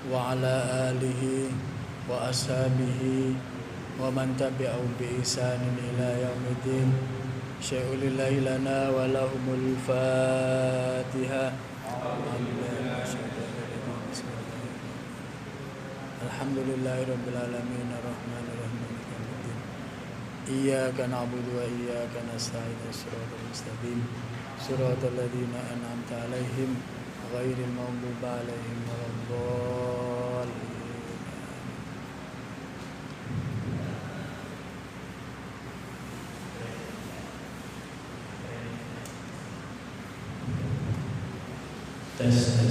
wa ala alihi wa ashabihi wa man tabi'ahum bi ihsanin ila yaumiddin. Syai'ul lillahi lana wa lahumul Fatihah. Alhamdulillahirabbil alamin arrahmanir rahim maliki yaumiddin. Iyyaka na'budu wa iyyaka nasta'in shiratal mustaqim shiratal ladzina an'amta 'alaihim ghairil maghdubi 'alaihim waladdallin. Tes.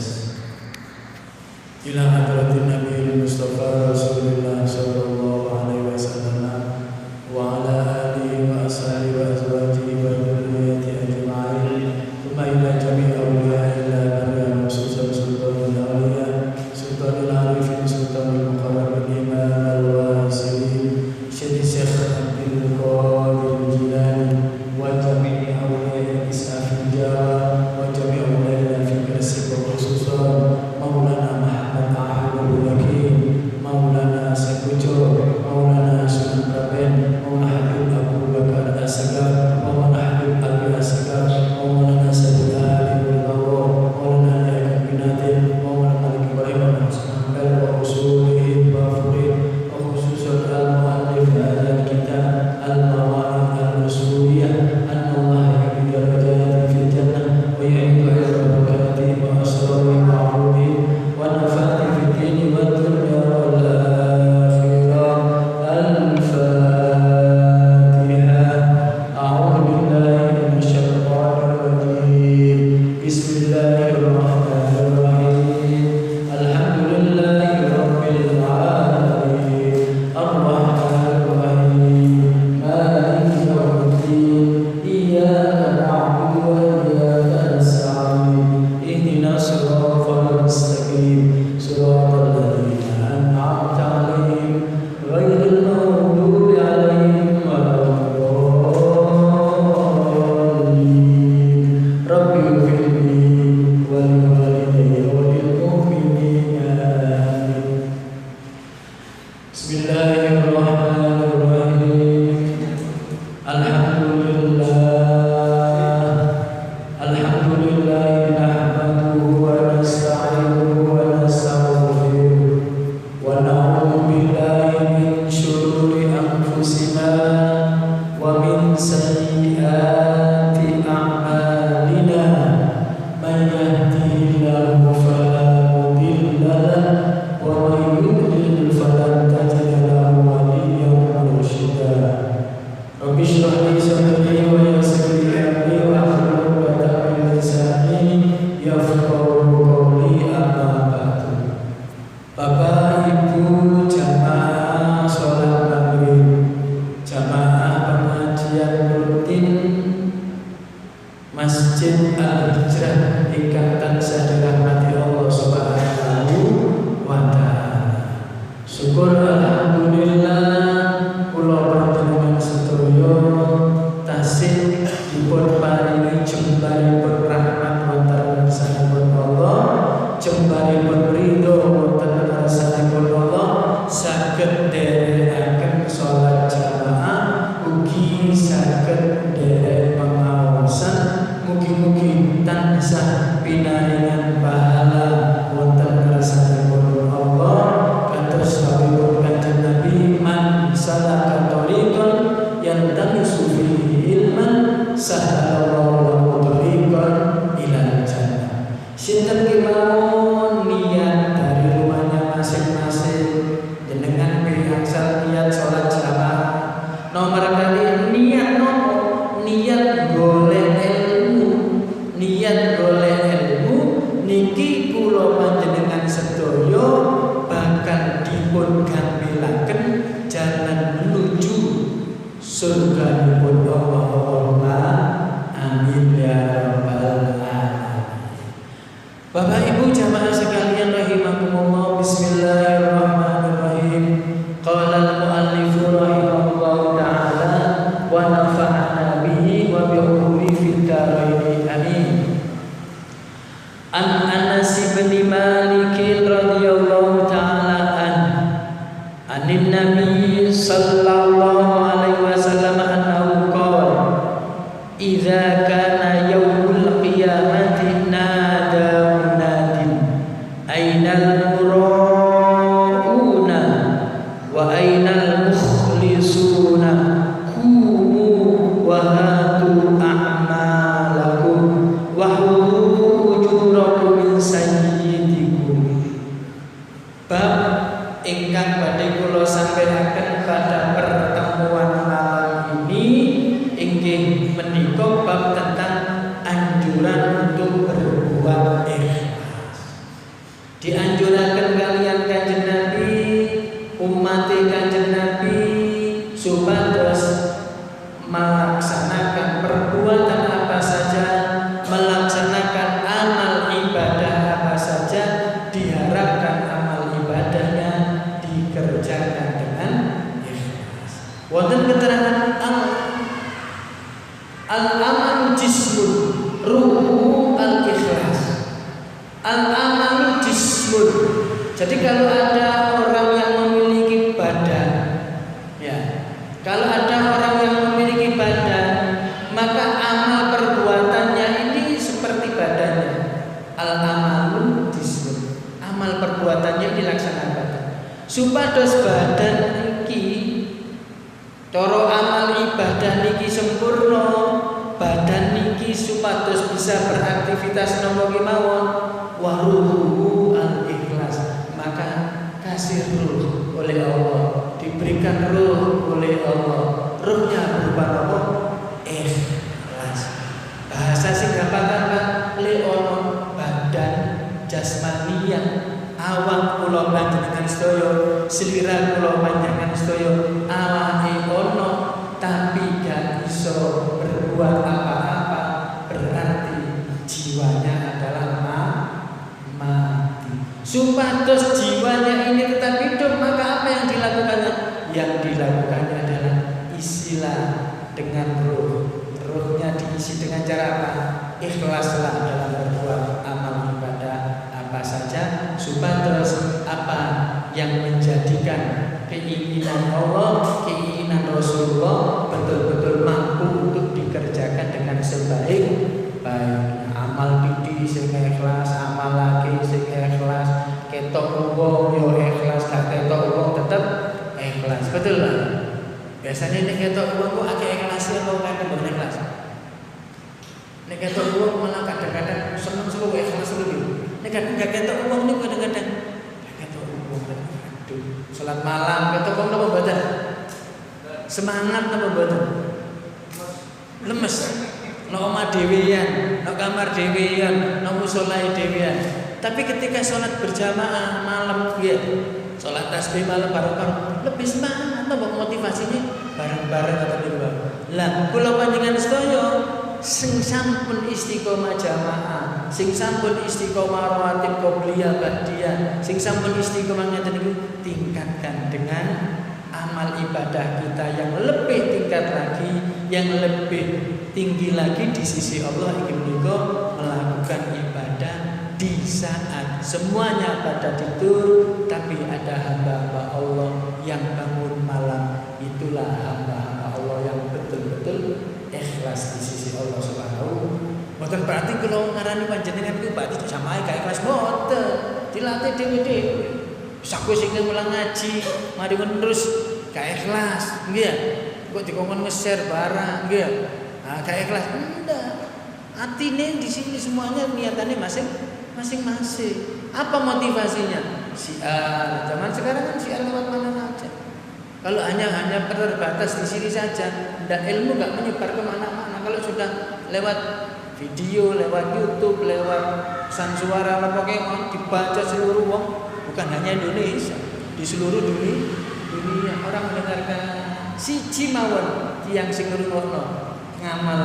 Ila hadratin Nabi Mustafa Rasulullah sallallahu alaihi wasallam wa ala alihi wa ashabihi wa azwajihi wa dzurriyyatihi ajma'in. Thumma ila jami'i awliya'illahi wa khususan sultanul awliya, sultanul arifin, sultanul muqarrabin, imam al-wasirin, Syekh Abdul Qadir Jilani wa jami'i awliya'i Islam Jawa wa jami'i awliya'i fi Gresik wa khususan Maulana Maulana Sekujo, Maulana Sunan Kaben, Maulana Habib Abu Bakar As-Sagaf, Maulana Habib Abi As-Sagaf, Maulana Sayyid Ali Al-Bawo, Maulana Yahya Binatin, Maulana Malik Ibrahim Al-Hambal wa usulihi wa fuqih wa khususan al-mu'allif al-kitab al-mawa'id al-usuliyah anna Allah yahdi darajati fil jannah wa ya'idu ila barakatihi wa asrarihi wa 'ulumihi wa nafa'ati fid dini wa dunya wal akhirah. Al-Fatihah. A'udzu billahi minasy syaithanir rajim. Bismillahirrahmanirrahim. Alhamdulillahi rabbil alamin. Ar-Rahmanir Rahim. Maliki yaumiddin. Iyyaka na'budu wa iyyaka nasta'in. Ihdinas siratal mustaqim. Siratal ladzina an'amta 'alaihim ghairil maghdubi 'alaihim waladdallin. Rabbi ighfirli wa liwalidayya wa lil mu'minina. Bismillahirrahmanirrahim. Alhamdulillah nahmaduhu wa nasta'inuhu wa nastaghfiruh wa na'udzu billahi min shururi anfusina wa min sayyiati a'malina. Man yahdihillahu fala mudilla lahu wa man yudlil falan tajida lahu waliyyan mursyida. Rabbi shrah li sadri wa yassir li amri wahlul 'uqdatam min lisani yafqahu qawli. Amma ba'du. Bapak Ibu jamaah sholat maghrib, jamaah pengajian rutin Masjid Al-Hijrah ingkang tansah dirahmati Allah Subhanahu wa taala. Syukur alhamdulillah kula panjenengan sedaya tasih dipun paringi jembaripun rahmat wonten ngarsanipun Allah, jembaripun ridho wonten ngarsanipun Allah, saged nderekaken salat jamaah, ugi saged nderek pengawasan. Mugi-mugi tansah pinaringan pahala wonten ngarsanipun Allah. Kados dawuhipun Kanjeng Nabi, man salaka thariqan yantamisu fihi ilman sahalallahu lahu thariqan ilal jannah. Sinten kemawon niat dari rumahnya masing-masing, jenengan piangsal niat salat jamaah. Nomor kali niat nopo? Niat golek ilmu. Niat golek ilmu niki kula panjenengan sedaya bakal dipun gambilaken jalan menuju surganipun Allah. Allahumma amin ya rabbal alamin. Bapak Ibu jamaah sekalian rahimakumullah. Bismillahirrahmanirrahim. Qala al-muallif rahimahullahu ta'ala wa nafa'ana bihi wa bi ulumi fid dharain. Amin. An Anas bin Malik radhiyallahu Anin Nabi sallallahu alaihi wasallam annahu qala idza kana yaumul qiyamati nada munadin ainal murauna wa ainal mukhlisuna qumu wa hatu a'malakum wa hudu ujurakum min sayyidikum. Bab ingkang badhe kula sampaikan pada pertemuan malam ini inggih menika bab tentang anjuran untuk berbuat ikhlas. Dianjurkan kalian Kanjeng Nabi, umat Kanjeng Nabi supados melaksanakan perbuatan apa saja, melaksanakan amal ibadah apa saja, diharapkan amal ibadahnya dikerjakan dengan ikhlas. Wonten keterangan al-amalu jismun ruhu al-ikhlas. Al-amalu jismun. Jadi kalau ada orang yang memiliki badan, ya, kalau ada orang yang memiliki badan, maka amal perbuatannya ini seperti badannya. Al-amalu jismun. Amal perbuatannya dilaksanakan. Supados badan niki cara amal ibadah niki sempurna, badan niki supados bisa beraktivitas napa kemawon wa ruhu al-ikhlas, maka kasih ruh oleh Allah, diberikan ruh oleh Allah. Ruhnya berupa apa? Ikhlas. Bahasa sing gampang le ono badan jasmani yang awak kula panjenengan sedaya, slira kula panjenengan sedaya awake ono tapi gak iso berbuat apa-apa, berarti jiwanya adalah mati. Supados jiwanya ini tetap hidup, maka apa yang dilakukannya? Yang dilakukannya adalah isilah dengan ruh. Ruhnya diisi dengan cara apa? Ikhlaslah dalam berbuat amal ibadah apa saja, supados apa yang menjadikan keinginan Allah, keinginan Rasulullah betul-betul mampu untuk dikerjakan dengan sebaik-baiknya. Amal piti sing ikhlas, amal lagi sing ikhlas, ketok wong yo ikhlas, gak ketok wong tetep ikhlas. Betul lah. Biasanya nek ketok wong kok akeh ikhlas apa kadang ikhlas. Nek ketok wong malah kadang-kadang seneng selo ikhlas lebih. Nek gak ketok wong niku kadang-kadang ketok wong aduh, salat malam ketok wong napa mboten? Semangat napa mboten? Lemes. Nek omah dhewean, nek kamar dhewean, nek musala dhewean. Tapi ketika sholat berjamaah malam ya, sholat tasbih malam bareng-bareng lebih semangat napa motivasinya bareng-bareng atau berdua. Lah kula panjenengan sedaya sing sampun istiqomah jamaah, sing sampun istiqomah rawatib qobliyah ba'diyah, sing sampun istiqomah ngeten niku tingkatkan dengan amal ibadah kita yang lebih tingkat lagi, yang lebih tinggi lagi di sisi Allah. Iki menika melakukan ibadah di saat semuanya pada tidur, tapi ada hamba-hamba Allah yang bangun malam. Itulah hamba-hamba Allah yang betul-betul ikhlas di sisi Allah Subhanahu. Mboten berarti kalau ngarani panjenengan itu berarti jamaah gak ikhlas, mboten. Dilatih dhewe-dhewe. Saku sing mulang ngaji, mari terus gak ikhlas, nggih. Kok dikongkon nge-share barang, nggih. Ah gak ikhlas ndak. Atine di sini semuanya niatannya masing-masing. Apa motivasinya? Siar. Zaman sekarang kan siar lewat mana saja. Kalau hanya terbatas di sini saja, ndak ilmu enggak menyebar ke mana-mana. Kalau sudah lewat video, lewat YouTube, lewat pesan suara apa pokoknya dibaca seluruh wong, bukan hanya Indonesia, di seluruh dunia orang mendengarkan siji mawon tiyang sing ngrungokno ngamal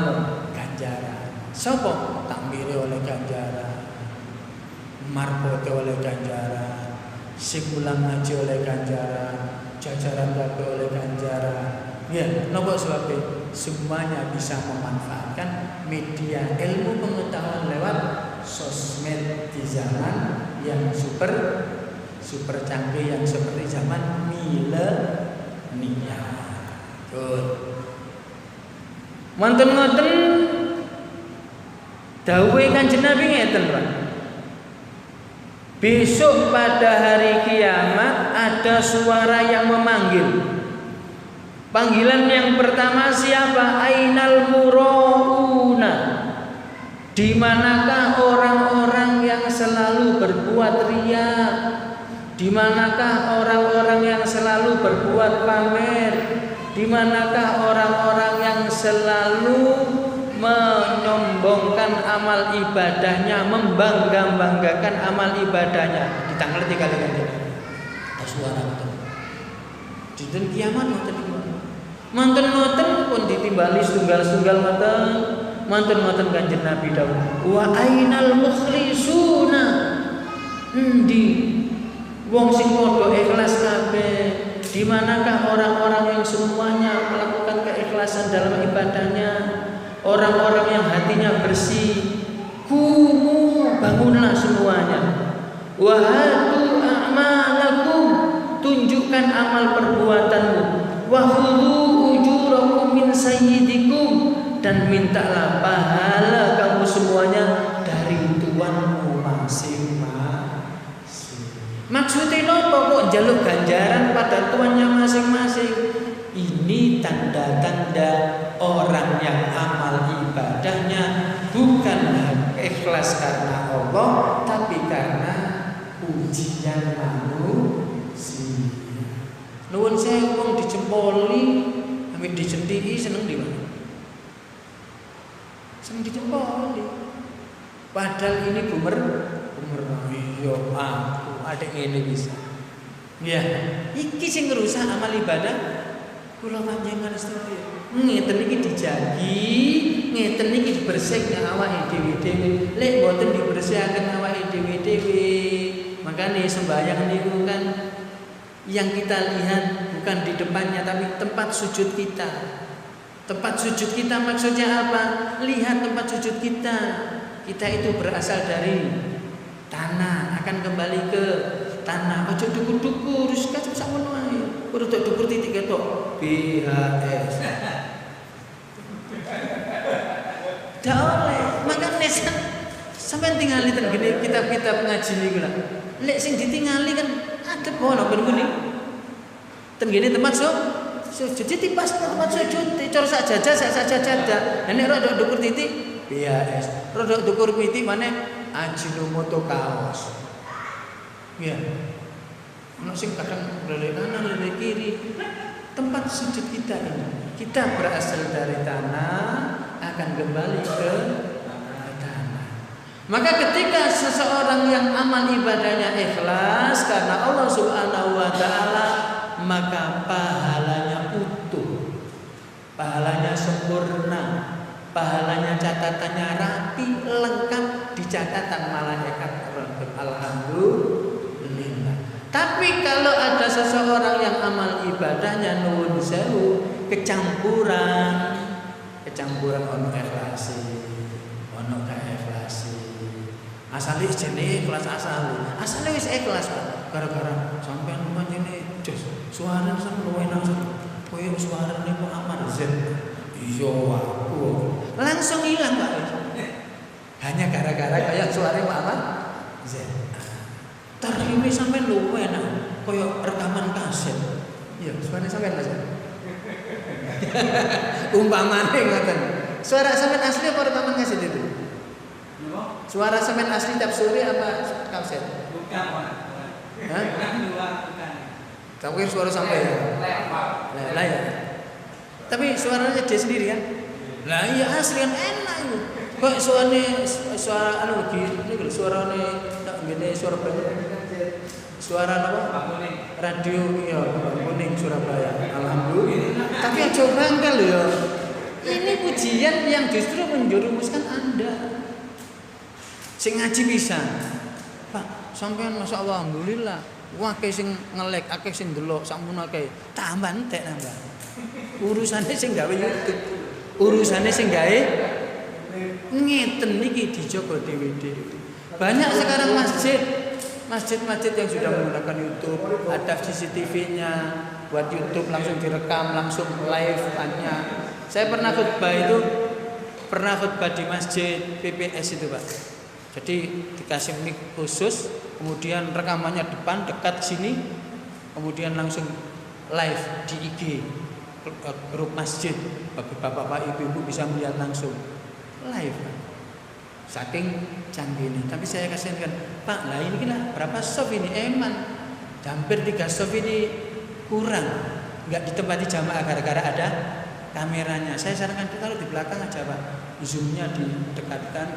ganjaran. Sapa? Takmire oleh ganjaran, marpote oleh ganjaran, sing ulang ngaji oleh ganjaran, jajaran kabeh oleh ganjaran. Ya, napa sebabnya? Semuanya bisa memanfaatkan media ilmu pengetahuan lewat sosmed di zaman yang super super canggih yang seperti zaman milenial. Wonten-wonten dawuhe Kanjeng Nabi ngeten, Pak. Besok pada hari kiamat ada suara yang memanggil. Panggilan yang pertama siapa? Ainal murauna. Di manakah orang-orang yang selalu berbuat riya? Di manakah orang-orang yang selalu berbuat pamer? Di manakah orang-orang yang selalu menyombongkan amal ibadahnya, membangga-banggakan amal ibadahnya? Kita ngerti kali ini. Ada suara itu. Di dunia kiamat manten-manten pun ditimbali setunggal-setunggal manten Kanjeng Nabi dawuh. Wa ainal mukhlisuna. Endi wong sing padha ikhlas kabeh? Di manakah orang-orang yang semuanya melakukan keikhlasan dalam ibadahnya? Orang-orang yang hatinya bersih. Kumu, bangunlah semuanya. Wa hatu a'malakum, tunjukkan amal perbuatanmu. Wa khudhu ujurakum min sayyidikum, dan mintalah pahala kamu semuanya dari tuanmu masing-masing. Maksudnya nopo kok njaluk ganjaran pada tuannya masing-masing? Ini tanda-tanda orang yang amal ibadahnya bukan ikhlas karena Allah, tapi karena ujian manusia. Nuwun sewu wong dijempoli, ambek dijendiki seneng di mana? Seneng dijempoli. Padahal ini bumer. Iya, aku ada ini bisa. Ya, iki sing ngerusak amal ibadah. Kula panjenengan sedaya. Ngeten iki dijagi, ngeten iki dibersihke awake dhewe-dhewe. Lek mboten dibersihaken awake dhewe-dhewe, makane sembahyang niku kan yang kita lihat bukan di depannya tapi tempat sujud kita. Tempat sujud kita maksudnya apa? Lihat tempat sujud kita. Kita itu berasal dari tanah, akan kembali ke tanah. Ojo dukur-dukur, wis kacau sakmono ae. Kudu dukur titik ketok BHS. Dak oleh, makane sampean tingali ten gini kitab-kitab ngaji niku lah. Lek sing ditingali kan adep ono ben ngene. Ten gene tempat sujud tipas tempat sujud, cor sak jajah sak jadah. Nek rodok dukur titik BHS. Rodok dukur titik maneh Ajinomoto kaos. Ya. Ono sing kadang lele kanan, lele kiri. Tempat sujud kita ini. Kita berasal dari tanah, akan kembali ke tanah. Maka ketika seseorang yang amal ibadahnya ikhlas karena Allah Subhanahu wa taala, maka pahalanya utuh. Pahalanya sempurna. Pahalanya catatannya rapi, lengkap di catatan malaikat. Alhamdulillah. Tapi kalau ada seseorang yang amal ibadahnya nuwun sewu kecampuran ono ikhlasi, ono gak ikhlasi. Asale jenenge ikhlas asale wis ikhlas Pak. Gara-gara sampean menjene jos suarane sampe luwih nang koyo suarane kok amar zen. Iya aku langsung hilang Pak. Hanya gara-gara kayak suara apa? Z. Tarime sampean luwe enak, koyo rekaman kaset. Iya, suara sampean Mas. Umpamane ngoten. Suara sampean asli apa rekaman kaset itu? Suara sampean asli tiap sore apa kaset? Bukan, Pak. Hah? Bukan. Tapi suara sampean. Lah ya. Tapi suaranya dia sendiri kan? Lah iya asli kan enak itu. Kok suara anu iki suarane tak ngene suara suara apa? Radio iya kuning Surabaya. Alhamdulillah. Tapi aja bangkel ya. Ini pujian yang justru menjerumuskan Anda. Sing ngaji bisa. Pak, sampean masyaallah alhamdulillah. Akeh sing ngelek, akeh sing delok, sampun akeh. Tambah entek nambah. Urusane sing gawe YouTube. Urusane sing gawe ngeten niki dijogo dhewe-dhewe. Banyak sekarang masjid-masjid yang sudah menggunakan YouTube, ada CCTV-nya, buat YouTube langsung direkam, langsung live-nya. Saya pernah khutbah di masjid PPS itu, Pak. Jadi dikasih mic khusus, kemudian rekamannya depan dekat sini, kemudian langsung live di IG grup masjid, bagi bapak-bapak, ibu-ibu bisa melihat langsung live. Saking canggihnya. Tapi saya kasihan kan, Pak, lah ini lah berapa soft ini? Eman hampir 3 soft ini kurang, nggak ditempati jamaah gara-gara ada kameranya. Saya sarankan kalau di belakang aja, Pak, zoomnya didekatkan,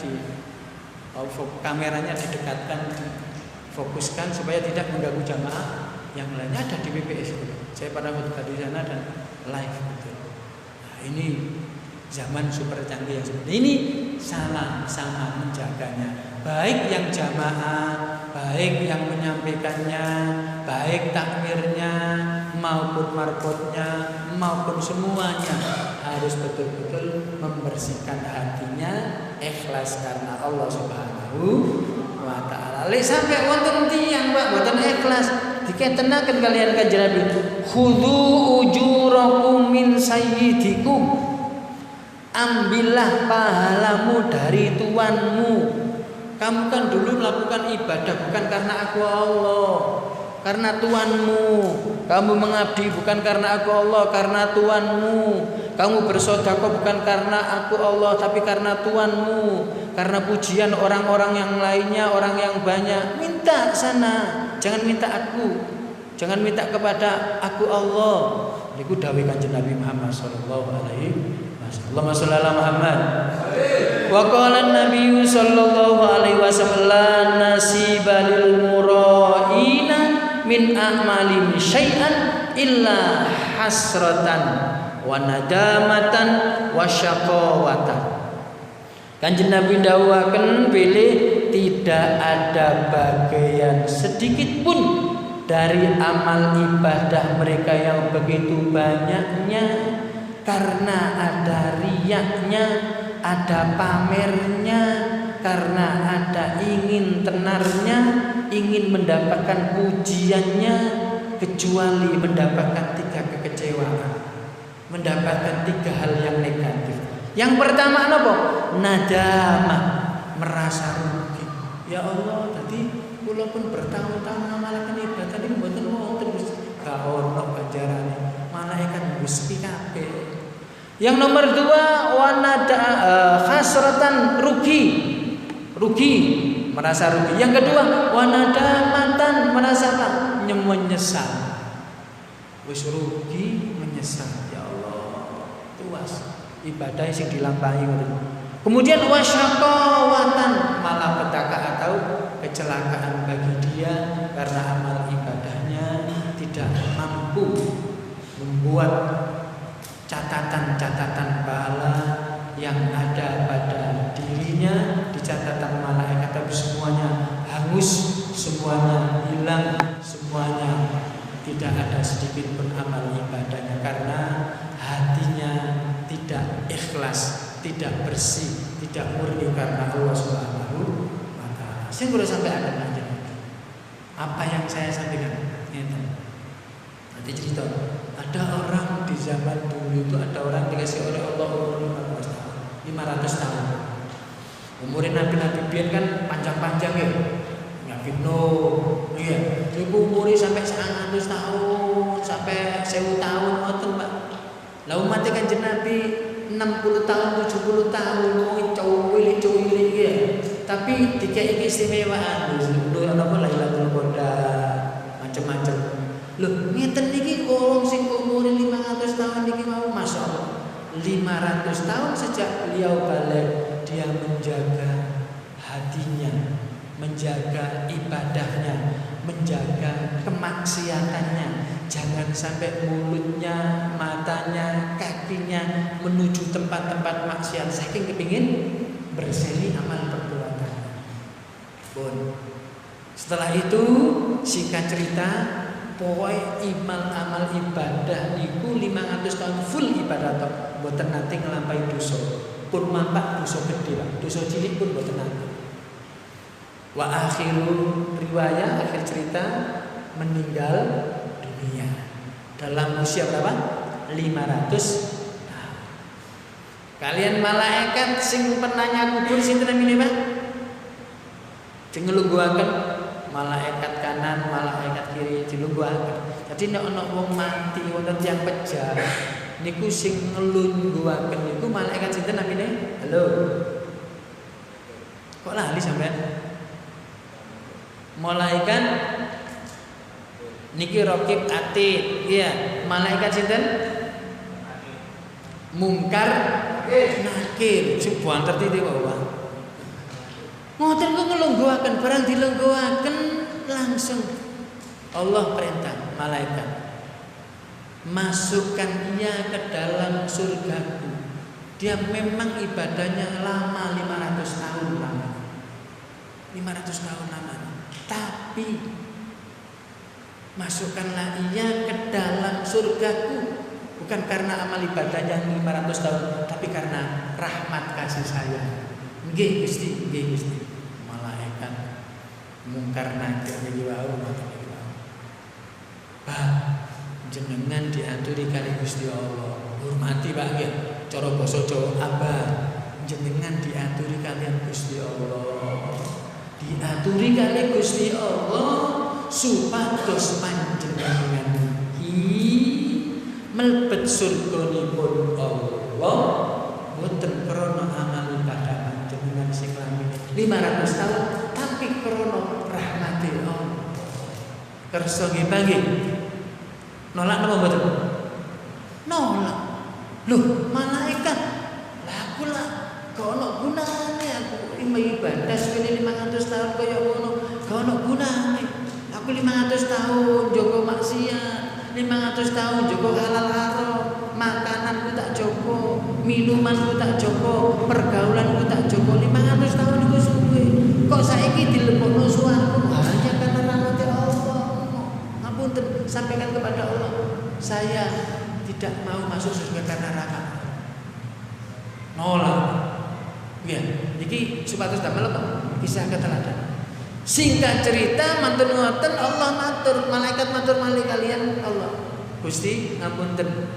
kameranya didekatkan, difokuskan supaya tidak mengganggu jamaah yang lainnya. Ada di PPS itu. Saya pernah khutbah di sana dan live gitu. Nah, ini zaman super canggih yang seperti ini, sama-sama menjaganya. Baik yang jamaah, baik yang menyampaikannya, baik takmirnya, maupun marbotnya, maupun semuanya harus betul-betul membersihkan hatinya, ikhlas karena Allah Subhanahu wa ta'ala. Lek sampai wonten tiyang, Pak, boten ikhlas, diketenaken kalian Kanjeng Nabi, khudhu ujurakum min sayyidikum. Ambillah pahalamu dari Tuanmu. Kamu kan dulu melakukan ibadah bukan karena aku Allah, karena Tuanmu. Kamu mengabdi bukan karena aku Allah, karena Tuanmu. Kamu bersedekah bukan karena aku Allah, tapi karena Tuanmu. Karena pujian orang-orang yang lainnya, orang yang banyak. Minta sana, jangan minta aku, jangan minta kepada aku Allah. Niku dawuh Kanjeng Nabi Muhammad sallallahu alaihi wasallam. Allahumma sholli ala Muhammad. Wa qala an-nabiy sallallahu alaihi wasallam la nasiba lil mura'ina min a'malin syai'an illa hasratan wa nadamatan wa syaqawatan. Kanjeng Nabi dawuhaken pilih tidak ada bagian sedikit pun dari amal ibadah mereka yang begitu banyaknya, karena ada riyaknya, ada pamernya, karena ada ingin tenarnya, ingin mendapatkan pujiannya, kecuali mendapatkan 3 kekecewaan, mendapatkan 3 hal yang negatif. Yang pertama apa? Nadamah, merasa rugi. Ya Allah, tadi kula pun bertahun-tahun ngamalaken ibadah ini mboten wonten Gusti. Gak ono ganjarane. Malaikat Gusti kabeh. Yang nomor 2, wanada khasratan, rugi, merasa rugi. Yang kedua, wanadamatan, merasa apa? Menyesal. Wis rugi, menyesal. Ya Allah, tuas ibadah sing dilampahi ngoten. Kemudian wasyaqawatan, malah petaka atau kecelakaan bagi dia karena amal ibadahnya tidak mampu membuat catatan-catatan pahala yang ada pada dirinya di catatan malaikat, tapi semuanya hangus, semuanya hilang, semuanya tidak ada sedikit pun amal ibadahnya karena hatinya tidak ikhlas, tidak bersih, tidak murni karena Allah Subhanahu wa ta'ala. Saya boleh sampai ada aja. Apa yang saya sampaikan? Nanti cerita. Ada orang di zaman dulu itu, ada orang dikasih oleh Allah umur 500 tahun. Umurnya Nabi-Nabi biyen kan panjang-panjang ya. Nabi Nuh, iya, ibu umurnya sampai 100 tahun, sampai 1000 tahun ngoten, Pak. Lah umat Kanjeng Nabi 60 tahun, 70 tahun, cuwili ya. Tapi dikei keistimewaan, lho napa Lailatul Qadar, macam-macam. Loh, ngeten niki wong sing umure 500 tahun niki mau masyaallah. 500 tahun sejak beliau balik, dia menjaga hatinya, menjaga ibadahnya, menjaga kemaksiatannya. Jangan sampai mulutnya, matanya, kakinya menuju tempat-tempat maksiat. Saking kepingin berseri amal perbuatan. Bon. Setelah itu singkat cerita, pokoknya amal ibadah niku 500 tahun full ibadah tok, mboten nate nglampahi dosa. Pun mampak dosa gede, Pak. Dosa cilik pun mboten nate. Wa akhiru riwayat, akhir cerita meninggal dunia dalam usia berapa? 500 tahun. Kalian malaikat sing penanya kubur sinten namine, Pak? Sing nglungguhaken malaikat kanan, malaikat kiri dilungguhaken. Jadi nek ana wong mati wonten tiyang pejah niku sing nglungguhaken niku malaikat sinten namine? Halo. Kok lali sampean? Malaikat niki Raqib Atid, iya. Malaikat sinten? Mungkar Nakir. Coba tertiti wae. Ngoten kok nglungguhaken barang dilungguhaken langsung Allah perintah malaikat masukkan ia ke dalam surgaku. Dia memang ibadahnya lama 500 tahun lama. 500 tahun lamanya. Tapi masukkanlah ia ke dalam surgaku, bukan karena amal ibadahnya 500 tahun, tapi karena rahmat kasih sayang. Nggih Gusti, nggih Gusti. Malaikat mungkar nakir niki wau ngoten niki wau. Bah, jenengan diaturi kali Gusti Allah. Hormati Pak nggih. Cara basa Jawa abah, jenengan diaturi kalian Gusti Allah. Diaturi kali Gusti Allah supados panjenengan mlebet surganipun Allah boten krana amal ibadah panjenengan sing lamine 500 tahun, tapi krana rahmate Allah. Kersa nggih panggih. Nolak napa mboten? Nolak. Loh, malaikat. Lah aku lah gak ono gunane aku ibadah sepene 500 tahun kaya ngono. Gak ono gunane. Aku 500 tahun jaga maksiat, 500 tahun jaga halal haram, makananku tak jaga, minumanku tak jaga, pergaulanku tak jaga. 500 tahun iku suwe. Kok saiki dilebokno suwarga hanya karena rahmat Allah. Ngapunten, sampaikan kepada Allah, saya tidak mau masuk surga karena rahmat. Nolak. Ya, iki supados damel apa? Kisah keteladan. Singkat cerita mantun ngoten Allah matur, malaikat matur malih kalian Allah. Gusti ngapunten,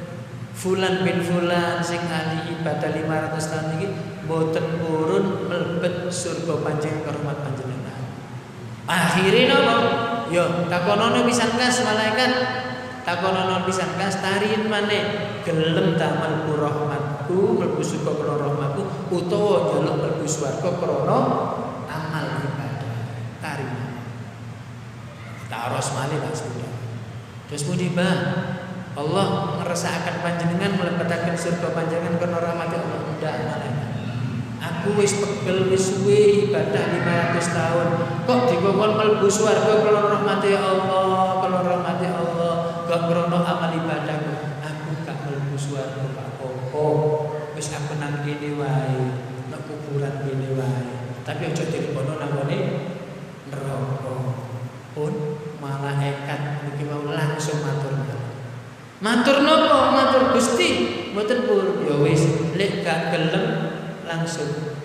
fulan bin fulan sing ahli ibadah 500 tahun iki boten purun mlebet surga panjenengan rahmat panjenengan. Akhire napa? Yo takonono pisan kas malaikat. Takonono pisan kas tarin maneh gelem ta mlebu rahmatku, mlebu surga krana rahmatku utawa njaluk mlebu swarga krana amal ibadah. Tarin. Taros malih Pak Sudah. Terus pundi Mbah? Allah ngersakaken panjenengan mlebetaken surga panjenengan karena rahmat Allah. Ndak malaikat. Aku wis pegel wis suwe ibadah 500 tahun. Kok dikongkon mlebu swarga karena rahmat Allah, karena rahmat Allah, gak krana amal ibadahku. Aku gak mlebu swarga Pak Koko. Wis aku nang kene wae, nang kuburan kene wae. Tapi aja dilebono nang ngene neraka. Pun malaikat niki mau langsung matur. Matur napa? Matur Gusti, mboten pun. Ya wis, lek gak gelem langsung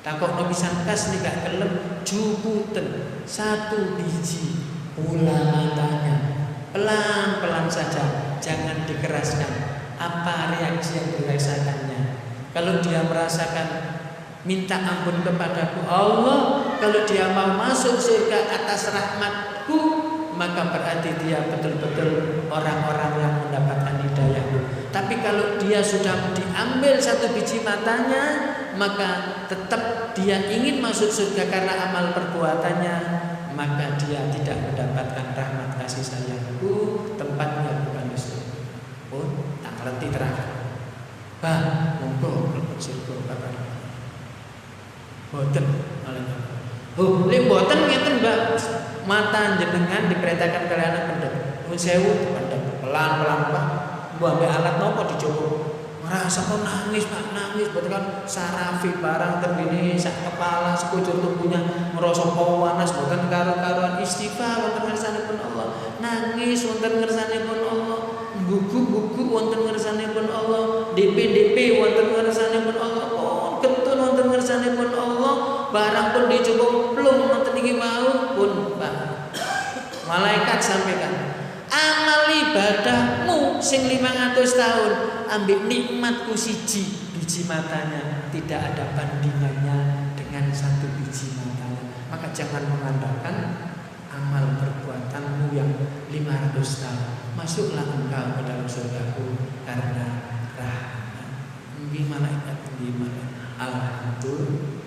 takokno pisan kas nek gak gelem juputen 1 biji bola matanya. Pelan-pelan saja, jangan dikeraskan. Apa reaksi yang dirasakannya? Kalau dia merasakan minta ampun kepadaku Allah, kalau dia mau masuk surga atas rahmatku, maka berarti dia betul-betul orang-orang yang mendapatkan hidayahku. Tapi kalau dia sudah diambil 1 biji matanya, maka tetap dia ingin masuk surga karena amal perbuatannya, maka dia tidak mendapatkan rahmat kasih sayangku, tempatnya bukan di surga. Pun tak ngerti terakhir. Bah, monggo mlebu surga Bapak. Boten malaikat. Oh, lek boten ngeten, Mbak. Mata jenengan diperintahkan kalian anak pendek. Nuwun sewu pendek pelan-pelan Pak. Mbok ambek alat nopo dicoba. Ngerasa kok nangis Pak, nangis boten kan sarafi barang terbini sak kepala sekujur tubuhnya ngerasa panas boten karo-karuan istighfar wonten ngersanipun Allah. Nangis wonten ngersanipun Allah. Gugu-gugu wonten ngersanipun Allah. DP wonten ngersanipun Allah. Oh, getun wonten ngersanipun Allah. Barang pun dicoba plung wonten niki mau pun Pak. Malaikat sampaikan, amal ibadahmu sing 500 tahun ambil nikmatku siji biji matanya tidak ada bandingannya dengan satu biji matanya. Maka jangan mengandalkan amal perbuatanmu yang 500 tahun. Masuklah engkau ke dalam surgaku karena rahmat. Nggih malaikat nggih malaikat. Alhamdulillah.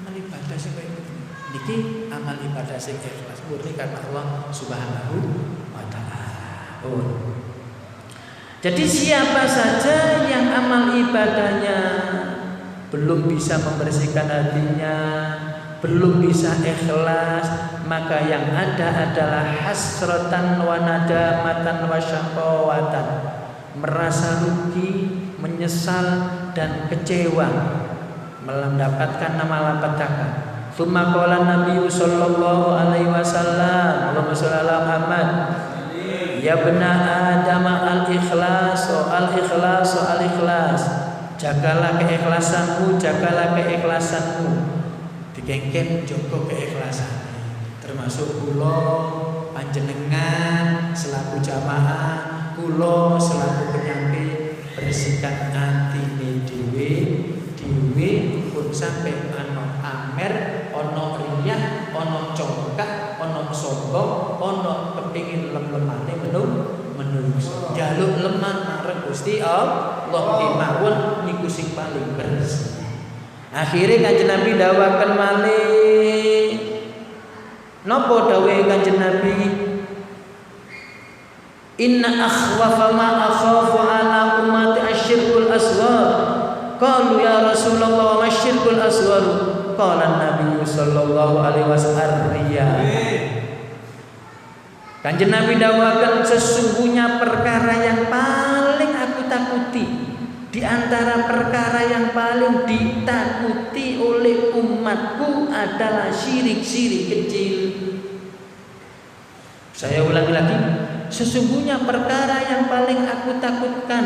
Amal ibadah sing kaya niki amal ibadah sing ikhlas murni karena Allah Subhanahu wa taala. Jadi siapa saja yang amal ibadahnya belum bisa membersihkan hatinya, belum bisa ikhlas, maka yang ada adalah hasratan wa nadamatan wa syaqawatan, merasa rugi, menyesal dan kecewa, mendapatkan nama malapetaka. Tsumma qala Nabi sallallahu alaihi wasallam, Allahumma shalli ala Muhammad. Ya bena Adam al-ikhlas, al-ikhlas. Jagalah keikhlasanmu, jagalah keikhlasanmu. Dikengken jogo keikhlasan. Termasuk kula panjenengan selaku jamaah, kula selaku penyampai bersihkan atine dhewe pun sampai ana amer, ana riyah, ana congkak, ana sombong, ana kepengin lem-lemane menungso. Jaluk lemah marang Gusti Allah mawon niku sing paling bersih. Akhire Kanjeng Nabi dawaken malih. Napa dawuhe Kanjeng Nabi? Inna akhwafa ma akhafu ala ummati asyirkul asghar. Qalu ya Rasulullah wa asyirkul asghar. Qala Nabi sallallahu alaihi wasallam riya. Kanjeng Nabi dawakan sesungguhnya perkara yang paling aku takuti di antara perkara yang paling ditakuti oleh umatku adalah syirik-syirik kecil. Saya ulangi lagi, sesungguhnya perkara yang paling aku takutkan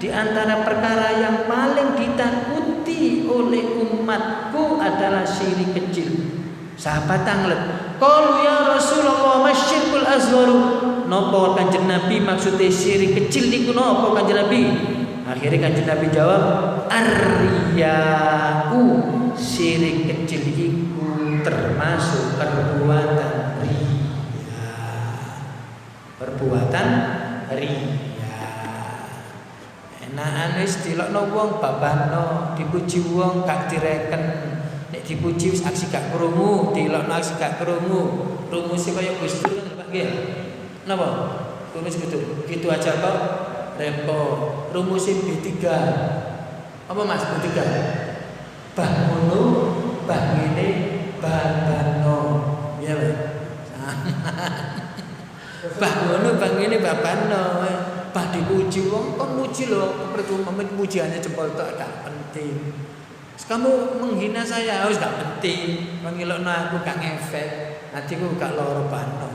di antara perkara yang paling ditakuti oleh umatku adalah syirik kecil. Sahabat tanglet, qalu ya Rasulullah masyirkul azharu. Napa Kanjeng Nabi maksudnya syirik kecil niku napa Kanjeng Nabi? Akhirnya Kanjeng Nabi jawab, ar-riya'u, syirik kecil iku termasuk perbuatan riya. Perbuatan riya. Enakan wis dilokno wong babano, dipuji wong gak direken. Nek dipuji wis aksi gak krungu, dilokno aksi gak krungu. Rumuse kaya Gus Dur kan Pak nggih. Napa? Rumus gitu aja kok repot. Rumuse B3. Apa Mas B3? Bah ngono, bah ngene, babano. Iya, Pak. Bah ngono, bah ngene, babano. Bah dipuji wong kon muji lho, percuma pujiannya jempol tok gak penting. Kamu menghina saya, harus gak penting. Mengilokno aku gak ngefek, hatiku gak loro bano.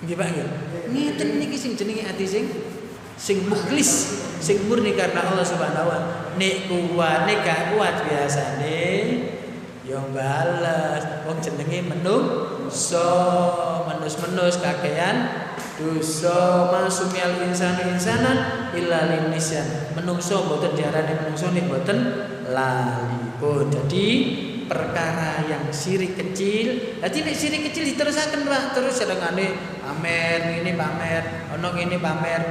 Nggih Pak nggih. Ngeten niki sing jenenge ati sing mukhlis, sing murni karena Allah Subhanahu wa taala. Nek kuwane gak kuat biasane ya bales. Wong jenenge menus kakean dosa masumial insana illa linisyan. Menungso mboten diarani menungso nek mboten lali pun. Jadi perkara yang syirik kecil. Dadi nek syirik kecil diterusaken Pak, terus senengane pamer ngene pamer, ana ngene pamer.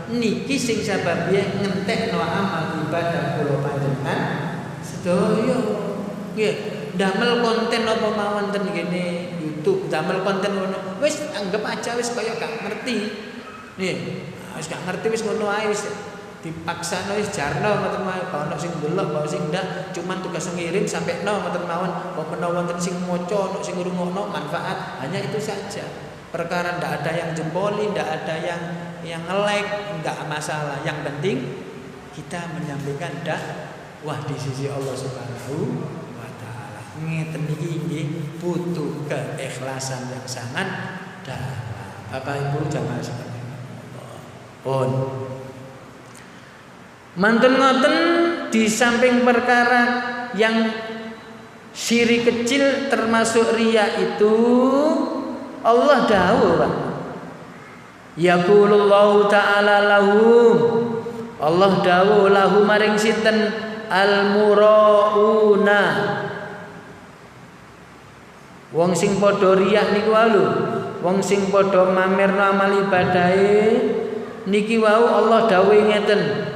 Niki sing sababe ngentekno amal ibadah kula panjenengan sedaya. Nggih, ndamel konten apa mawon ten kene YouTube, ndamel konten ngono. Wis anggap aja wis kaya gak ngerti. Nih, wis gak ngerti wis ngono ae wis. Dipaksa wis jarno ngoten mawon, ana sing ndelok, ana sing ndak, cuman tugas ngirim sampai ngoten mawon. Apa menawa wonten sing maca, ana sing ngrungokno manfaat, hanya itu saja. Perkara ndak ada yang jempoli, ndak ada yang nge-like, ndak masalah. Yang penting kita menyampaikan dakwah di sisi Allah Subhanahu wa taala. Ngeten iki nggih butuh keikhlasan yang sangat dalam. Bapak Ibu jamaah sekalian. Pun Manten ngoten di samping perkara yang Syirik kecil termasuk riya itu Allah dawuh, Pak. Yaqulullahu ta'ala lahum. Allah dawuh lahum maring sinten al-murauna. Wong sing padha riya niku wae, wong sing padha mamerno amal ibadahe niki wau Allah dawuh ngeten.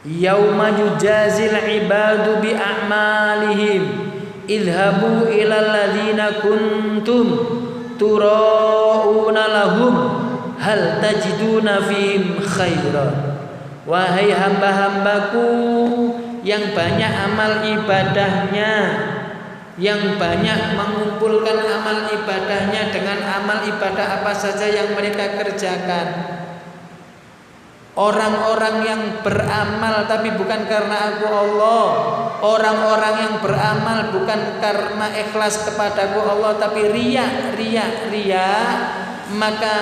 Yauma yujazil ibadu bi a'malihim idhabu ilal ladzina kuntum turauna lahum hal tajiduna fihim khairan. Wahai hamba-hambaku yang banyak amal ibadahnya, yang banyak mengumpulkan amal ibadahnya dengan amal ibadah apa saja yang mereka kerjakan. Orang-orang yang beramal tapi bukan karena aku Allah, orang-orang yang beramal bukan karena ikhlas kepadaku Allah tapi riya, maka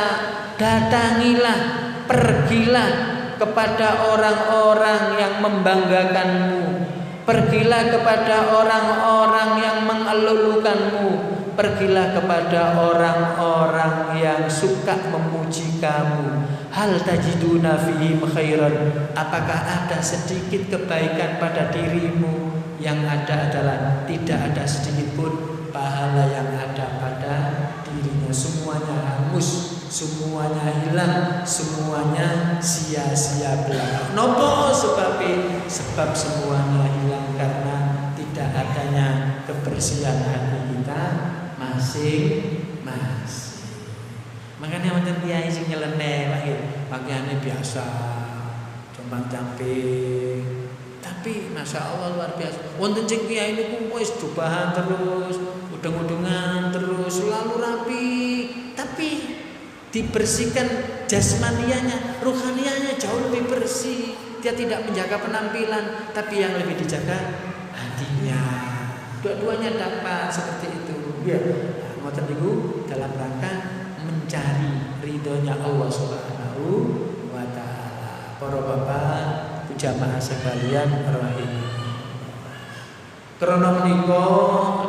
datangilah, pergilah kepada orang-orang yang membanggakanmu, pergilah kepada orang-orang yang mengelulukanmu, pergilah kepada orang-orang yang suka memuji kamu. Hal tajiduna fihim khairan. Apakah ada sedikit kebaikan pada dirimu? Yang ada adalah tidak ada sedikit pun pahala yang ada pada dirinya. Semuanya hangus, semuanya hilang, semuanya sia-sia belaka. Nopo sebabnya? Sebab semuanya hilang karena tidak adanya kebersihan hati kita masing-masing. Makanya wonten kiai sing nyeleneh pakaiannya biasa, jompang-camping, tapi masya Allah luar biasa. Wonten sing kiai niku wis jubahan terus, udeng-udengan terus, selalu rapi, tapi dibersihkan jasmanianya, ruhanianya jauh lebih bersih. Dia tidak menjaga penampilan, tapi yang lebih dijaga hatinya. Dua-duanya dapat seperti itu. Ya, ngoten niku dalam rangka mencari ridhonya Allah Subhanahu wa taala. Para bapak, jamaah sekalian rahim. Karena menika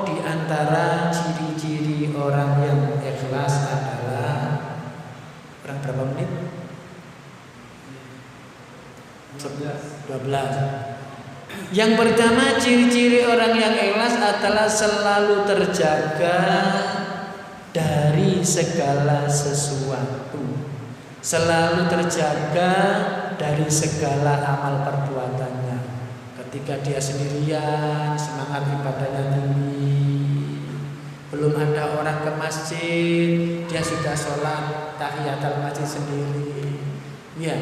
di antara ciri-ciri orang yang ikhlas adalah orang berapa menit? 12. Yang pertama ciri-ciri orang yang ikhlas adalah selalu terjaga dari segala sesuatu, selalu terjaga dari segala amal perbuatannya. Ketika dia sendirian, semangat ibadahnya tinggi, belum ada orang ke masjid, dia sudah sholat tahiyatul masjid sendiri. Ya,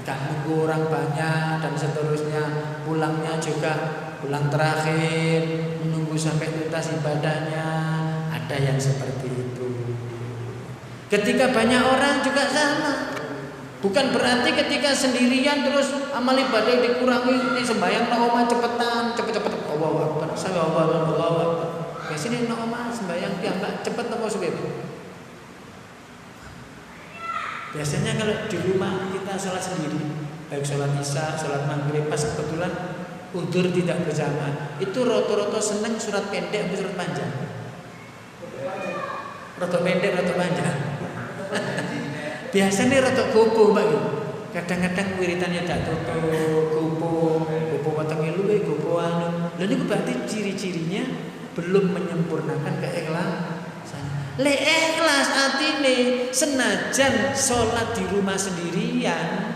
gak nunggu orang banyak dan seterusnya. Pulangnya juga pulang terakhir, menunggu sampai tuntas ibadahnya. Ada yang seperti itu. Ketika banyak orang juga sama. Bukan berarti ketika sendirian terus amal ibadah dikurangi. Ini sembahyang nak omah cepetan, cepet-cepet. Allahu Akbar. Saya Allahu Akbar. Biasanya nak omah sembahyang piyambak cepet apa suwe? Biasanya kalau di rumah kita sholat sendiri, baik sholat isya, sholat maghrib, pas kebetulan udzur tidak berjamaah, itu roto-roto seneng surat pendek atau surat panjang? Roto pendek, roto panjang. Biasanya roto gopo, Mbak. Kadang-kadang wiritannya tak tutup, gopo potongnya luwe, gopo anu. Lalu itu berarti ciri-cirinya belum menyempurnakan keikhlasan. Le ikhlas atine senajan sholat di rumah sendirian,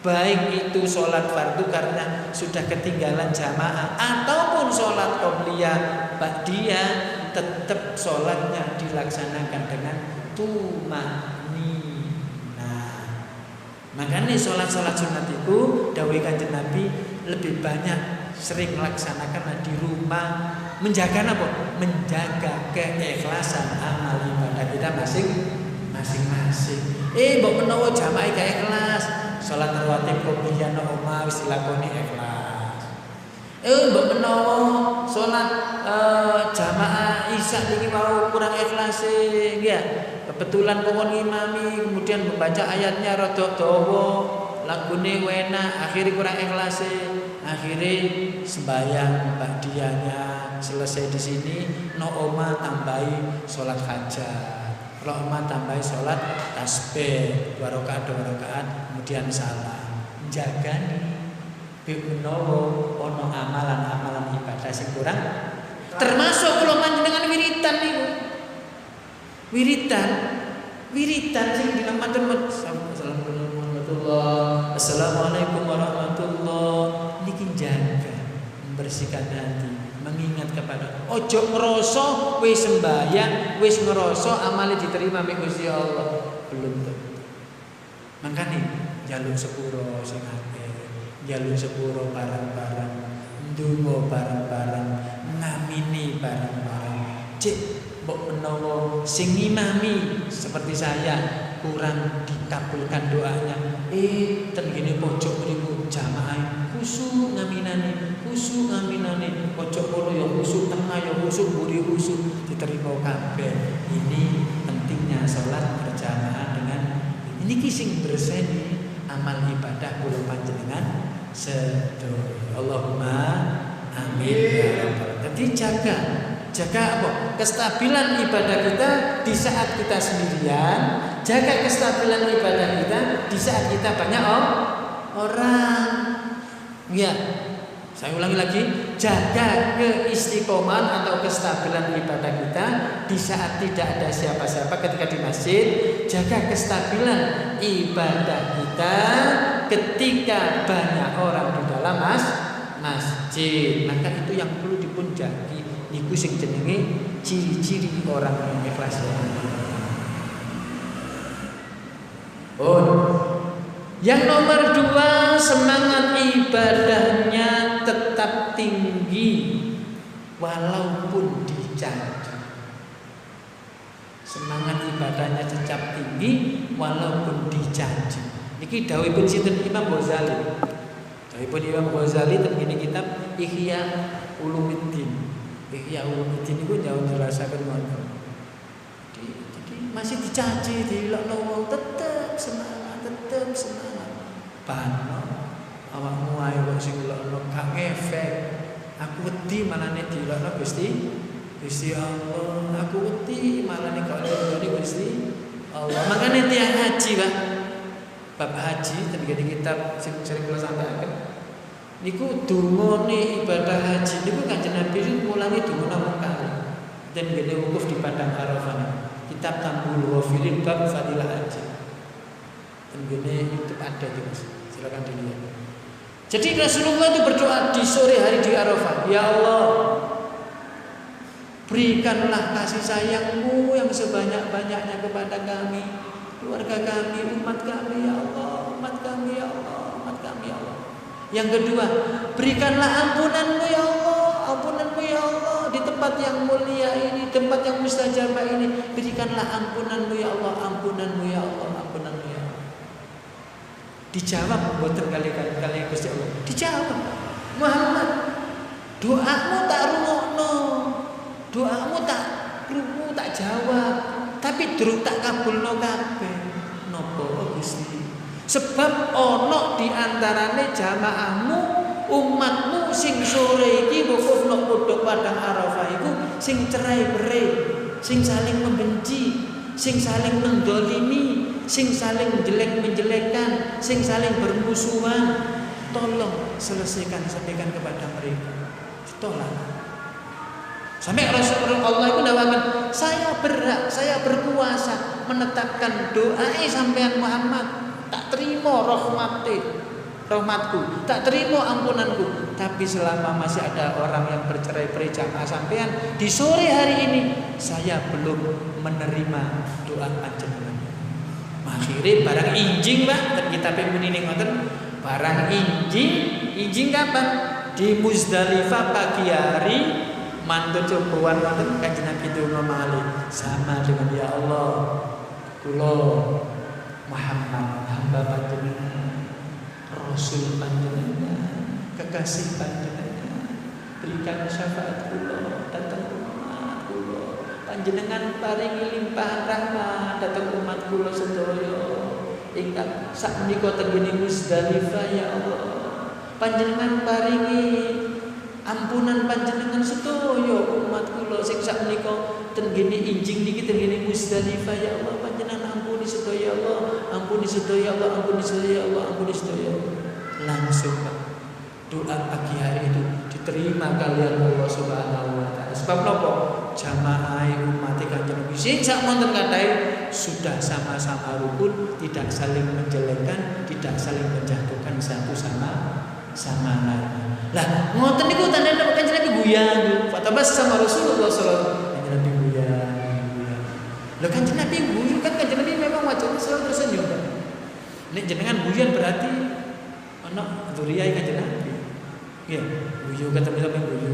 baik itu sholat fardu karena sudah ketinggalan jamaah ataupun sholat qobliyah ba'diyah, tetap sholatnya dilaksanakan dengan tumanina. Makanya sholat-sholat sunat itu dawuh Kanjeng Nabi lebih banyak sering melaksanakan di rumah, menjaga apa? Menjaga keikhlasan amal ibadah kita masing-masing. Mbok menawa jamaah gak ikhlas, salat rawatib qobliyah nang omah wis dilakoni ikhlas. Mbok menawa salat jamaah isya niki mau kurang ikhlas ya. Kebetulan kongkon imami kemudian membaca ayatnya rada dawa, lagune enak, akhirnya kurang ikhlas. akhirnya sembahyang ba'diyahnya selesai di sini, no oma tambahi sholat hajat, no oma tambahi sholat tasbih 2 rakaat, kemudian salam. Jaga nih, biunowo ono amalan-amalan ibadah sing kurang. Termasuk kalau panjenengan wiritan niku. Wiritan sing dinamakan Assalamualaikum warahmatullahi. Niki jaga membersihkan hati, mengingat kepada ojo ngerasa wis sembahyang, wis ngerasa amale diterima mek Gusti Allah. Belum tentu. Makane jaluk sepuro sing akeh, jaluk sepuro barang-barang, ndonga barang-barang, ngamini barang-barang. Cek mbok menawa sing ngimami seperti saya kurang dikabulkan doanya, ten gene pojok mriku jamaah khusyuk ngaminane, pojok kono ya khusyuk, tengah ya khusyuk, mburi khusyuk, diterima kabeh. Ini pentingnya salat berjamaah dengan ini sing berseni amal ibadah kula panjenengan sedaya. Allahumma amin ya rabbal. Jadi jaga apa? Kestabilan ibadah kita di saat kita sendirian, jaga kestabilan ibadah kita di saat kita banyak orang. Ya, saya ulangi lagi, jaga keistiqomahan atau kestabilan ibadah kita di saat tidak ada siapa-siapa ketika di masjid, jaga kestabilan ibadah kita ketika banyak orang di dalam masjid. Maka itu yang perlu dipunjaki. Niku sing jenenge ciri-ciri orang yang ikhlas. Yang nomor 2, semangat ibadahnya tetap tinggi walaupun dicaci. Semangat ibadahnya tetap tinggi walaupun dicaci. Niki dawuhipun sinten Imam Ghazali. Dawuhipun Imam Ghazali teng kene kitab Ihya Ulumuddin. Ihya Ulumuddin niku jauh jelasaken ngoten. Jadi masih dicaci, dilokno wong tetep semangat. Bano awakmu ae kok sing dilokno gak ngefek. Aku wedi malah nek dilokno Gusti Allah. Aku wedi malah nek kok dilokno Gusti Allah. Makane tiyang haji, Pak. Bab haji ten kitab sing sering kula sampaikan. Niku dungane ibadah haji niku Kanjeng Nabi mulangi donga namung kali. Dan gede wukuf di padang Arafah. Kitab Tambul Ghafilin bab fadilah haji. Dan gede YouTube ada tuh, Mas. Silakan dilihat. Jadi Rasulullah itu berdoa di sore hari di Arafah, ya Allah, berikanlah kasih sayangmu yang sebanyak-banyaknya kepada kami, keluarga kami, umat kami, ya Allah, umat kami, ya Allah, umat kami, ya Allah. Yang kedua, berikanlah ampunanmu ya Allah, ampunanmu ya Allah di tempat yang mulia ini, tempat yang mustajabah ini. Berikanlah ampunanmu ya Allah, ampunanmu ya Allah, ampunanmu ya Allah. Dijawab mboten kali-kali Gusti Allah. Dijawab. Muhammad, doamu tak rungokno. Doamu tak krungu, tak jawab. Tapi durung tak kabulno kabeh. Napa Gusti? Sebab ono di antarane jamaahmu, umatmu sing sore iki wukuf nang pondok padang Arafah iku sing cerai-berai, sing saling membenci, sing saling mendolimi, sing saling menjelek-menjelekan, sing saling bermusuhan. Tolong selesaikan, sampaikan kepada mereka. Tolong. Sampai Rasulullah itu dawangan, saya berhak, saya berkuasa menetapkan doa sampean Muhammad. Tak terima rahmatku, tak terima ampunanku. Tapi selama masih ada orang yang bercerai-berai jamaah sampean di sore hari ini, saya belum menerima doa panjenengan. Akhirnya barang injing, Pak, dan kita pemuni ngoten, barang injing kapan? Di Muzdalifah pagi hari mantu coboan ngoten Kanjeng Nabi donga malih sama dengan ya Allah, kula Muhammad hamba panjenengan, Rasul panjenengan, kekasih panjenengan, berikan syafaat kula datang umat kula, panjenengan paringi limpahan rahmat datang umat kula sedaya ingkang sakmenika teng Muzdalifah ya Allah. panjenengan paringi ampunan panjenengan sedaya umat kula sing sakmenika ten gene injing niki ten gene Musdalifah ya Allah panjenengan ampuni sedaya Allah ampuni sedaya Allah ampuni sedaya Allah ampuni sedaya Allah. Langsung Pak doa pagi hari itu diterima kalian Allah Subhanahu wa taala. Sebab napa? Jamaah umat Kanjeng Nabi sing sak wonten kathah sudah sama-sama rukun, tidak saling menjelekkan, tidak saling menjatuhkan satu sama lain. Lah, ngoten niku tandane Kanjeng Nabi guyan. Fatabas sama Rasulullah sallallahu alaihi wasallam. Kanjeng Nabi guyan. Lah Kanjeng Nabi guyu kan Kanjeng Nabi memang wajahnya selalu tersenyum. Nek jenengan guyan berarti ana dzuriyah Kanjeng Nabi. Ya, guyu ketemu sama guyu.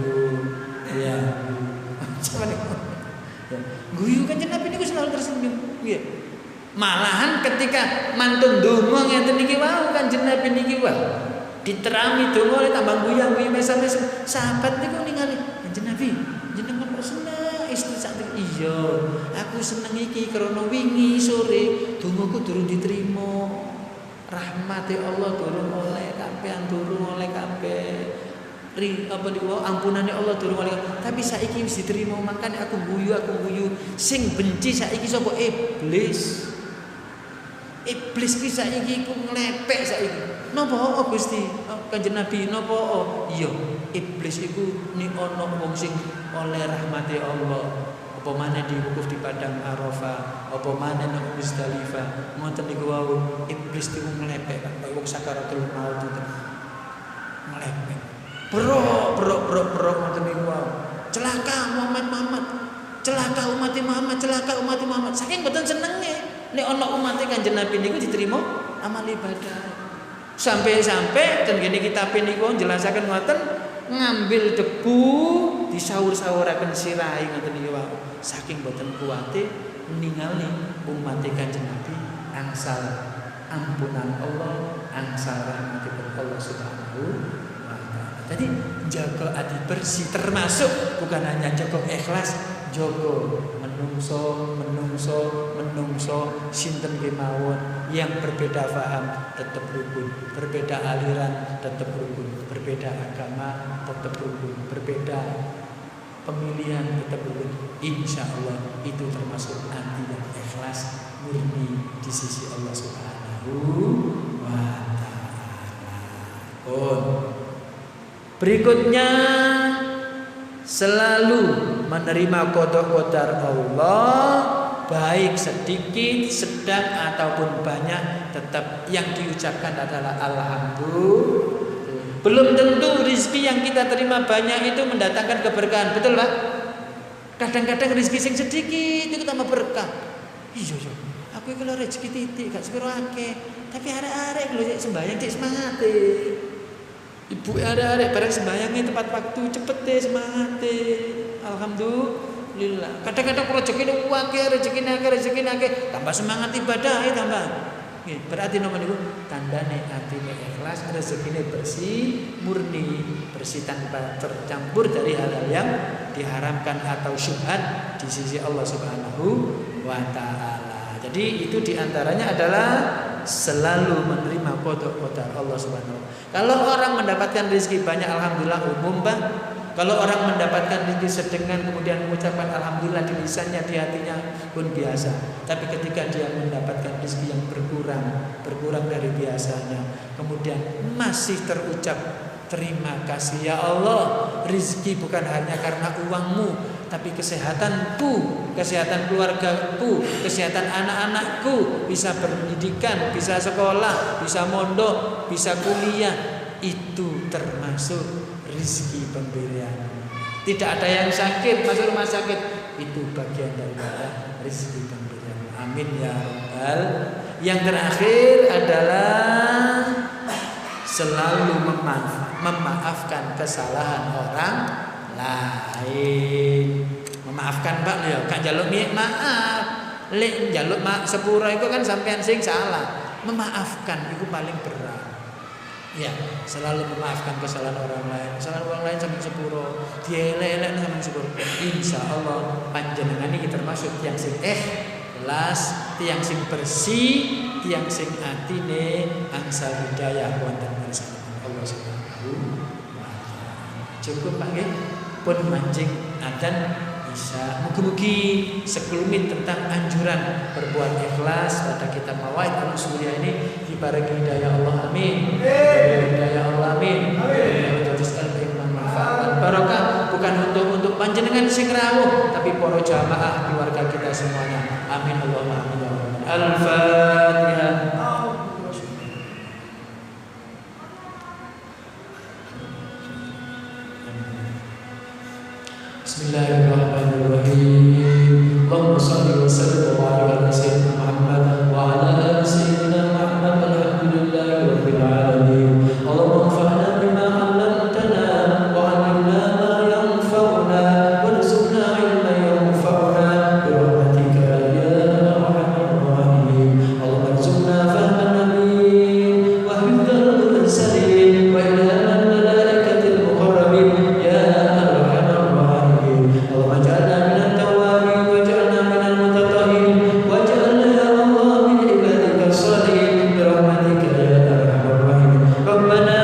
Ya. Sama nih. Guyu Kanjeng Nabi niku selalu tersenyum. Nggih. Malahan ketika mantun donga ngeten niki wau Kanjeng Nabi niki wau diterami donga oleh tambah guyu mesam-mesam. Sahabat niku ningali Kanjeng Nabi, jenengan kok seneng istri sak iya. Aku seneng iki krana wingi sore dongaku durung diterima. Rahmati Allah durung oleh sampean durung oleh kabeh. Ampunane Allah durung oleh tapi saiki wis diterima makane aku guyu sing benci saiki sapa iblis ki saiki ku nglepek saiki napa Gusti Kanjeng Nabi napa iya iblis iku ni ana wong sing oleh rahmati Allah apa maneh di wukuf di padang Arafah apa maneh nang Musdalifah ngoten niku wau iblis iku nglepek kaya wong sakaratul maut itu nglepek Bro, ngoten niku wae. Celaka Muhammad. Celaka umat Muhammad. Saking mboten senenge nek ana umat Kanjeng Nabi niku diterima amal ibadah. Sampai-sampai ten gene kitab niku njelasaken ngoten ngambil debu disaur-sauraken sirahe ngoten niku wae. Saking mboten kuwate ningali umat Kanjeng Nabi angsal ampunan Allah, angsal rahmatipun Allah Subhanahu. Jadi jaga hati bersih termasuk bukan hanya jaga ikhlas, jaga menungso sinten kemawon yang berbeda paham tetap rukun, berbeda aliran tetap rukun, berbeda agama tetap rukun, berbeda pemilihan tetap rukun. Insya Allah itu termasuk hati yang ikhlas murni di sisi Allah Subhanahu wa taala. Berikutnya selalu menerima qada Allah baik sedikit, sedang ataupun banyak tetap yang diucapkan adalah alhamdulillah. Belum tentu rezeki yang kita terima banyak itu mendatangkan keberkahan, betul Pak? Kadang-kadang rezeki sing sedikit itu tambah berkah. Iya. Aku iki lho rezeki titik gak sepiro akeh, tapi arek-arek lho sembayang dik semangate. Ibu arek-arek bareng sembayangnya tepat waktu cepet deh semangate. Alhamdulillah. Kadang-kadang rezekine akeh, tambah semangat ibadah tambah. Nggih, berarti nomor niku tandane atine ikhlas, rezekine bersih, murni, bersih tanpa tercampur dari hal-hal yang diharamkan atau syubhat di sisi Allah Subhanahu wa taala. Jadi itu diantaranya adalah selalu menerima qada Allah Subhanahu wa taala. Kalau orang mendapatkan rezeki banyak alhamdulillah umum Bang. Kalau orang mendapatkan rezeki sedengan kemudian mengucapkan alhamdulillah di lisannya, di hatinya pun biasa. Tapi ketika dia mendapatkan rezeki yang berkurang dari biasanya, kemudian masih terucap terima kasih ya Allah, rezeki bukan hanya karena uangmu, tapi kesehatanku, kesehatan keluargaku, kesehatan anak-anakku, bisa berpendidikan, bisa sekolah, bisa mondok, bisa kuliah, itu termasuk rezeki pemberian. Tidak ada yang sakit masuk rumah sakit, itu bagian daripada rezeki pemberian. Amin ya rabbal. Yang terakhir adalah selalu memaafkan kesalahan orang lain. Memaafkan Pak ya, gak njaluk maaf. Lek njaluk sepura itu kan sampean sing salah. Memaafkan itu paling berat. Ya, selalu memaafkan kesalahan orang lain. Kesalahan orang lain sampai sepuro, dielek-elek sampai sepuro. Insyaallah panjenengan iki termasuk yang sing ikhlas, tiang sing bersih, tiang sing atine angsal hidayah wonten ngarsanipun Allah Subhanahu Cukup Pak nggih, pun mancing adzan Isya. Mugi-mugi sekelumit tentang anjuran berbuat ikhlas pada kitab Mawaid al-Usuliyah ini dibarengi hidayah Allah, amin. Hidayah Allah, amin. Terus manfaat barokah bukan untuk panjenengan sing rawuh, tapi para jamaah keluarga kita semuanya. Amin Allahumma amin. Al-Fatihah. Bismillahirrahmanirrahim. Allahumma shalli wa sallim wa barik ala sayyidina Muhammad wa ala ali sayyidina Muhammad. Alhamdulillahi rabbil alamin. Allahumma anfa'na bima 'allamtana wa 'allimna ma yanfa'una warzuqna 'ilman yanfa'una bi rahmatika ya arhamar rahimin. Allahumma arzuqna fahman nabiyyin wa hifdzal mursalin wa ilhaman malaikatil muqarrabin ya اللهم اجعلنا من التوابين واجعلنا من المتطهرين واجعلنا يا الله من عبادك الصالحين برحمتك يا ارحم الراحمين. ربنا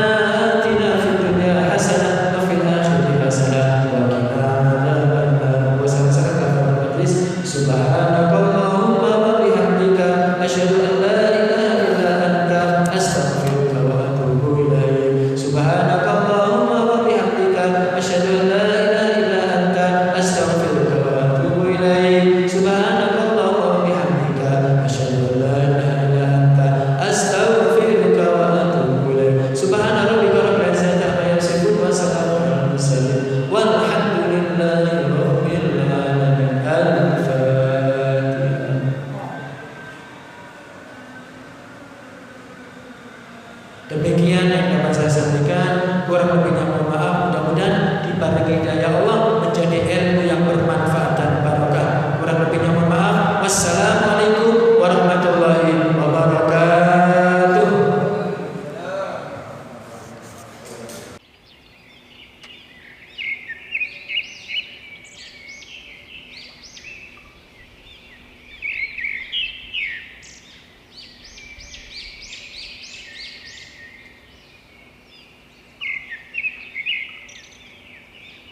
آتنا في الدنيا حسنة وفي الآخرة حسنة وقنا عذاب النار. وسنسألك في المجلس سبحانك اللهم وبحمدك أشهد أن لا إله إلا أنت أستغفرك وأتوب إليك. سبحانك اللهم وبحمدك أشهد أن لا إله إلا أنت أستغفرك وأتوب إليك. سبحانك اللهم وبحمدك أشهد أن لا إله إلا أنت أستغفرك وأتوب إليك. سبحان ربك رب العزة عما يصفون وسلام على المرسلين والحمد لله رب العالمين. الفاتحة. Demikian yang dapat saya sampaikan, kurang lebihnya